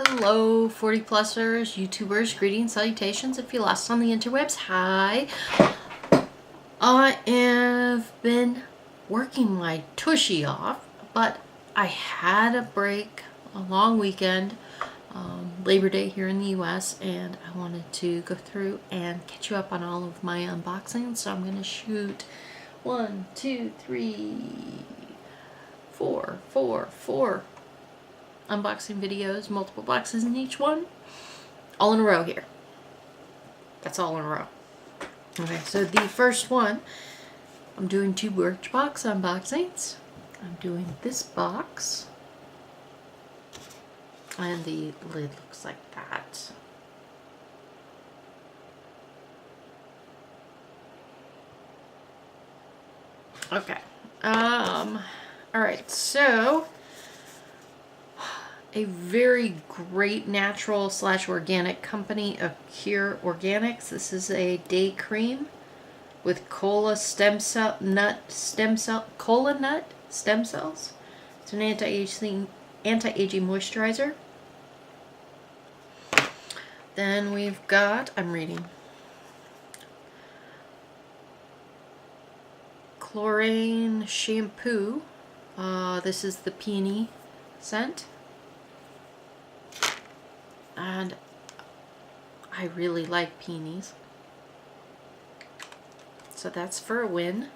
Hello, 40 plusers, YouTubers, greetings, salutations. If you're lost on the interwebs, hi. I have been working my tushy off, but I had a break, a long weekend, Labor Day here in the US, and I wanted to go through and catch you up on all of my unboxings. So I'm going to shoot 1, 2, 3, 4 unboxing videos, multiple boxes in each one, all in a row here. That's all in a row. Okay, so the first one, I'm doing 2 Birchbox unboxings. I'm doing this box, and the lid looks like that. Okay, alright, so a very great natural / organic company of Pure Organics. This is a day cream with cola nut stem cells. It's an anti-aging moisturizer. Then we've got, I'm reading, chlorine shampoo. This is the peony scent. And I really like peonies, so that's for a win.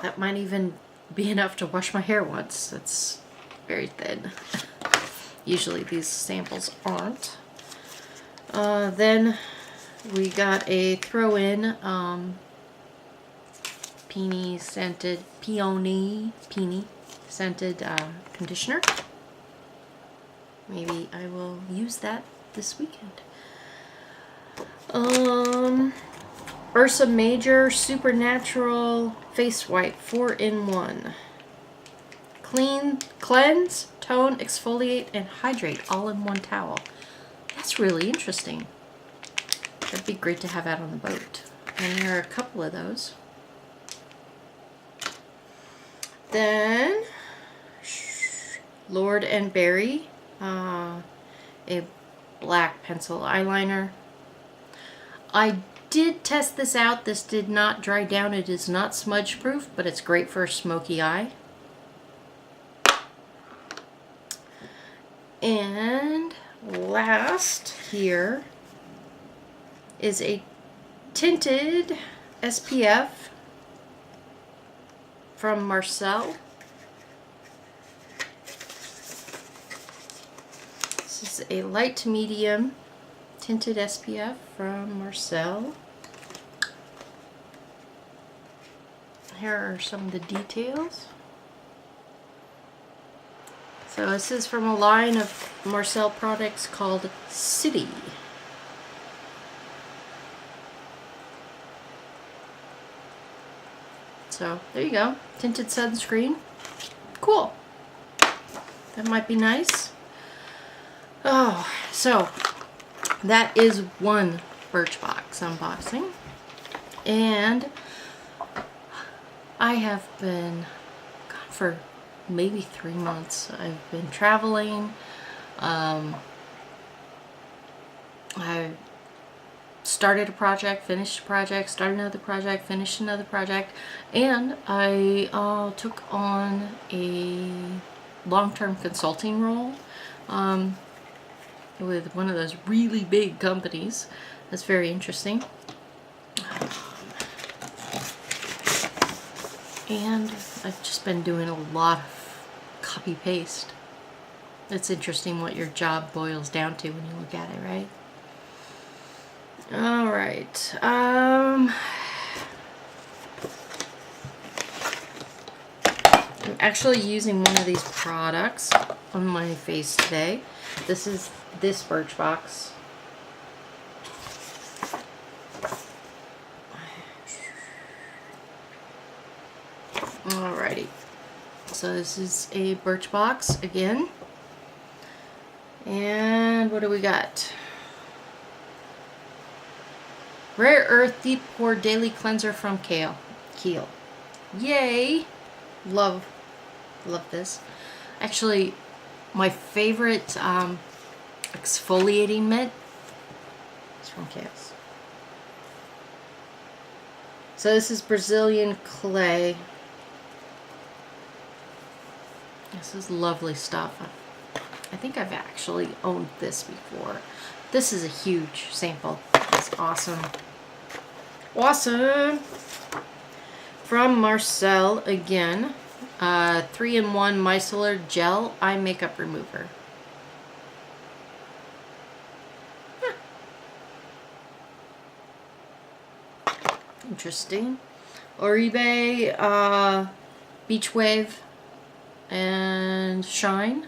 That might even be enough to wash my hair once. It's very thin. Usually these samples aren't. Then we got a throw-in peony scented conditioner. Maybe I will use that this weekend. Ursa Major Supernatural Face Wipe 4-in-1. Clean, cleanse, tone, exfoliate, and hydrate all in one towel. That's really interesting. That'd be great to have out on the boat. And there are a couple of those. Then Lord and Berry. A black pencil eyeliner. I did test this out. This did not dry down. It is not smudge proof, but it's great for a smoky eye. And last here is a tinted SPF from Marcel. This is a light to medium tinted SPF from Marcel. Here are some of the details. So this is from a line of Marcel products called City. So there you go, tinted sunscreen. Cool. That might be nice. Oh, so that is one Birchbox unboxing, and I have been gone for maybe 3 months. I've been traveling. I started a project, finished a project, started another project, finished another project, and I took on a long-term consulting role with one of those really big companies. That's very interesting. And I've just been doing a lot of copy paste. It's interesting what your job boils down to when you look at it, right? All right. I'm actually using one of these products on my face today. This is this Birchbox. Alrighty. So this is a Birchbox again. And what do we got? Rare Earth Deep Pore Daily Cleanser from Kiehl. Yay! Love this. Actually, My favorite exfoliating mitt is from Chaos. So this is Brazilian clay. This is lovely stuff. I think I've actually owned this before. This is a huge sample. It's awesome. Awesome! From Marcel again. 3-in-1 micellar gel eye makeup remover. Interesting. Oribe, Beach Wave, and Shine.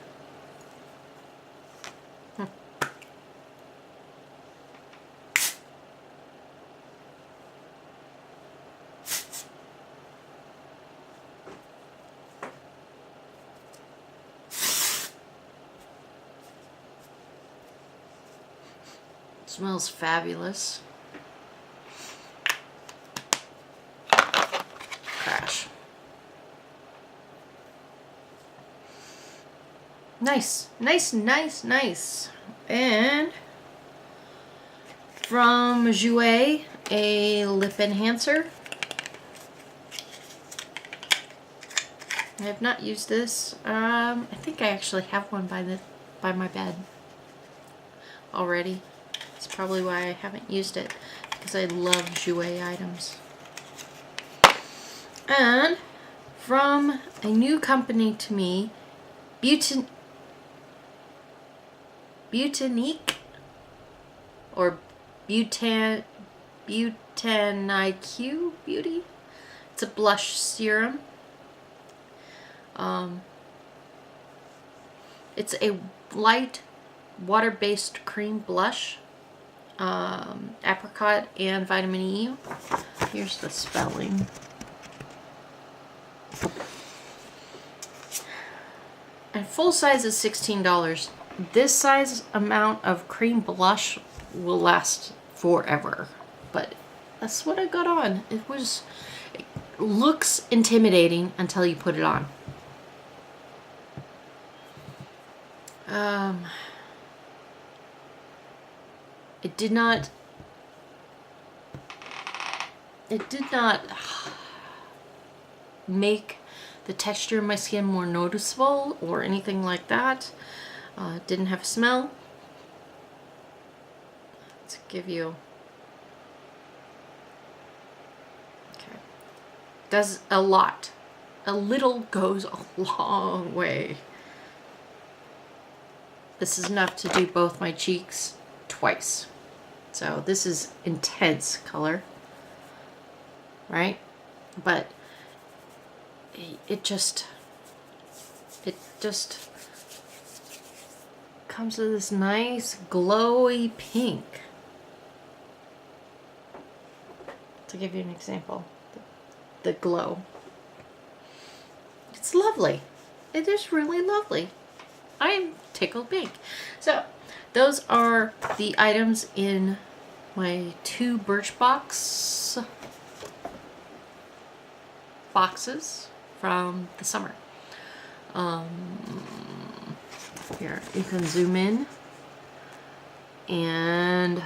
Smells fabulous. Crash. Nice, nice, nice, nice. And from Jouer, a lip enhancer. I have not used this. I think I actually have one by my bed already. That's probably why I haven't used it, because I love Jouer items. And from a new company to me, Butanique or Butanique Beauty. It's a blush serum. It's a light water-based cream blush. Apricot and vitamin E. Here's the spelling. And full size is $16. This size amount of cream blush will last forever. But that's what I got on. It looks intimidating until you put it on. It did not make the texture of my skin more noticeable or anything like that. It didn't have a smell. Let's give you... Okay. Does a lot. A little goes a long way. This is enough to do both my cheeks twice. So this is intense color, right? But it just comes with this nice glowy pink. To give you an example, the glow. It's lovely. It is really lovely. I am tickled pink. So those are the items in my 2 Birchbox boxes from the summer. Here, you can zoom in and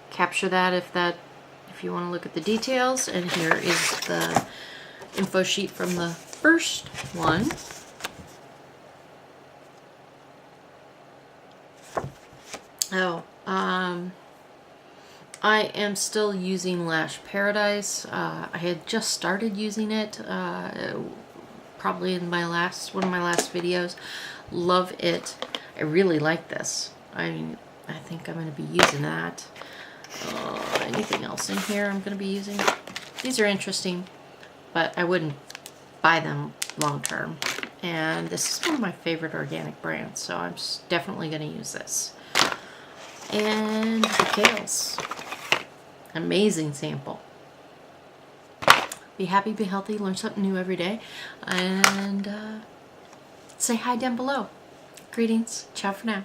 capture that if you want to look at the details. And here is the info sheet from the first one. Oh, I am still using Lash Paradise. I had just started using it, probably in one of my last videos. Love it. I really like this. I mean, I think I'm going to be using that. Anything else in here I'm going to be using? These are interesting, but I wouldn't buy them long term. And this is one of my favorite organic brands, so I'm definitely going to use this. And the Kales. Amazing sample. Be happy, be healthy, learn something new every day. And say hi down below. Greetings. Ciao for now.